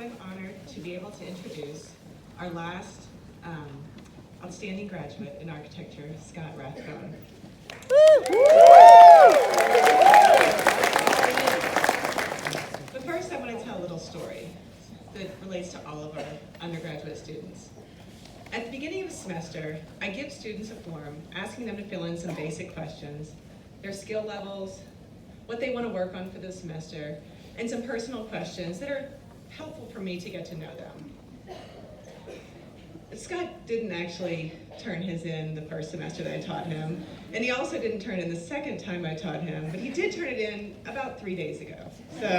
I'm honored to be able to introduce our last outstanding graduate in architecture, Scott Rathbone. But first I want to tell a little story that relates to all of our undergraduate students. At the beginning of the semester, I give students a form asking them to fill in some basic questions, their skill levels, what they want to work on for the semester, and some personal questions that are helpful for me to get to know them. Scott didn't actually turn his in the first semester that I taught him, and he also didn't turn in the second time I taught him, but he did turn it in about 3 days ago. So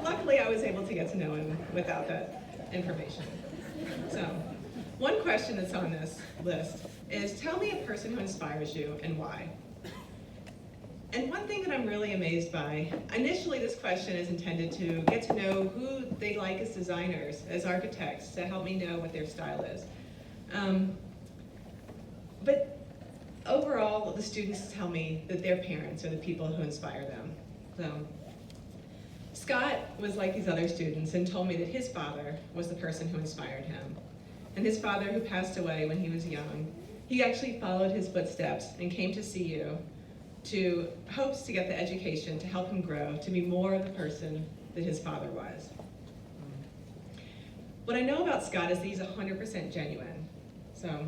luckily I was able to get to know him without that information. So one question that's on this list is, tell me a person who inspires you and why. And one thing that I'm really amazed by, initially this question is intended to get to know who they like as designers, as architects, to help me know what their style is. But overall, the students tell me that their parents are the people who inspire them. So Scott was like these other students and told me that his father was the person who inspired him. And his father, who passed away when he was young, he actually followed his footsteps and came to CU to hopes to get the education to help him grow to be more of the person that his father was. What I know about Scott is that he's 100% genuine. So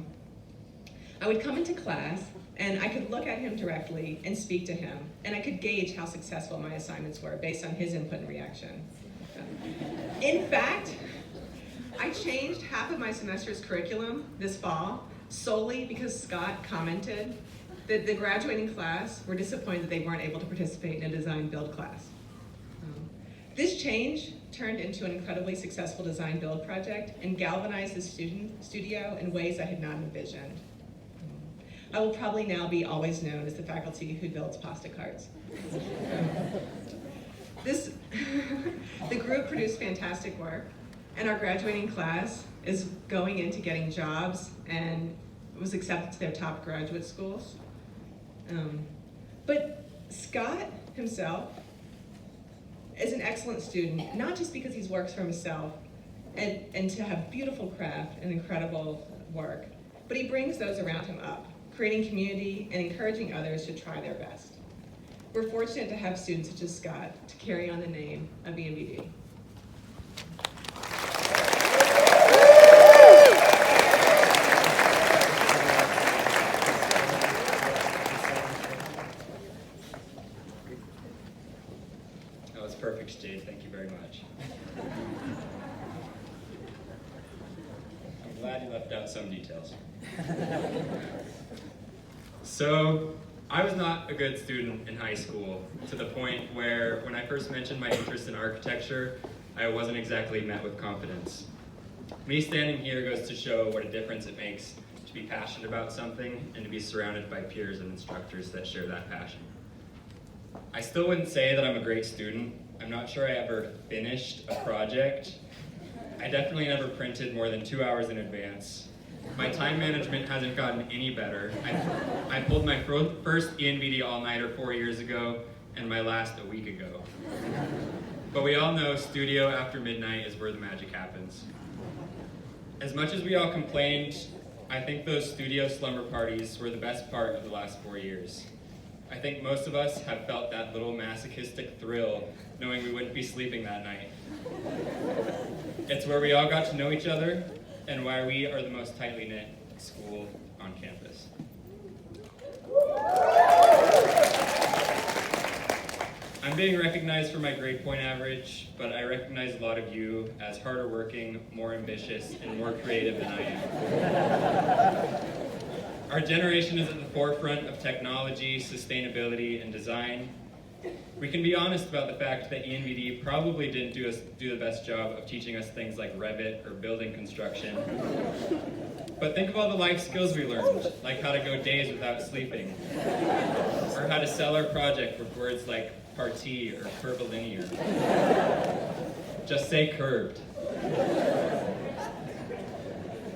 I would come into class and I could look at him directly and speak to him, and I could gauge how successful my assignments were based on his input and reaction. In fact, I changed half of my semester's curriculum this fall solely because Scott commented that the graduating class were disappointed that they weren't able to participate in a design build class. This change turned into an incredibly successful design build project and galvanized the studio in ways I had not envisioned. I will probably now be always known as the faculty who builds pasta carts. The group produced fantastic work, and our graduating class is going into getting jobs and was accepted to their top graduate schools. But Scott himself is an excellent student, not just because he works for himself and to have beautiful craft and incredible work, but he brings those around him up, creating community and encouraging others to try their best. We're fortunate to have students such as Scott to carry on the name of ENBD. That was perfect, Jade. Thank you very much. I'm glad you left out some details. So, I was not a good student in high school, to the point where when I first mentioned my interest in architecture, I wasn't exactly met with confidence. Me standing here goes to show what a difference it makes to be passionate about something and to be surrounded by peers and instructors that share that passion. I still wouldn't say that I'm a great student. I'm not sure I ever finished a project. I definitely never printed more than 2 hours in advance. My time management hasn't gotten any better. I pulled my first ENVD all-nighter 4 years ago, and my last a week ago. But we all know studio after midnight is where the magic happens. As much as we all complained, I think those studio slumber parties were the best part of the last 4 years. I think most of us have felt that little masochistic thrill knowing we wouldn't be sleeping that night. It's where we all got to know each other and why we are the most tightly knit school on campus. I'm being recognized for my grade point average, but I recognize a lot of you as harder working, more ambitious, and more creative than I am. Our generation is at the forefront of technology, sustainability, and design. We can be honest about the fact that ENVD probably didn't do the best job of teaching us things like Revit or building construction. But think of all the life skills we learned, like how to go days without sleeping, or how to sell our project with words like parti or curvilinear. Just say curved.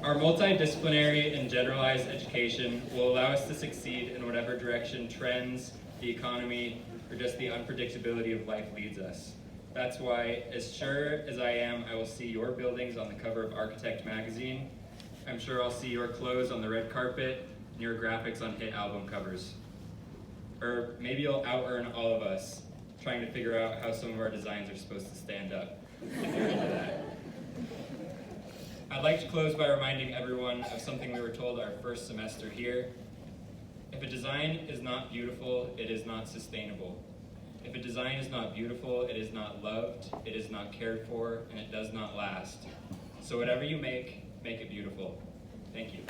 Our multidisciplinary and generalized education will allow us to succeed in whatever direction trends, the economy, or just the unpredictability of life leads us. That's why, as sure as I am, I will see your buildings on the cover of Architect magazine. I'm sure I'll see your clothes on the red carpet and your graphics on hit album covers. Or maybe you'll out-earn all of us, trying to figure out how some of our designs are supposed to stand up. If you're into that. I'd like to close by reminding everyone of something we were told our first semester here. If a design is not beautiful, it is not sustainable. If a design is not beautiful, it is not loved, it is not cared for, and it does not last. So whatever you make it beautiful. Thank you.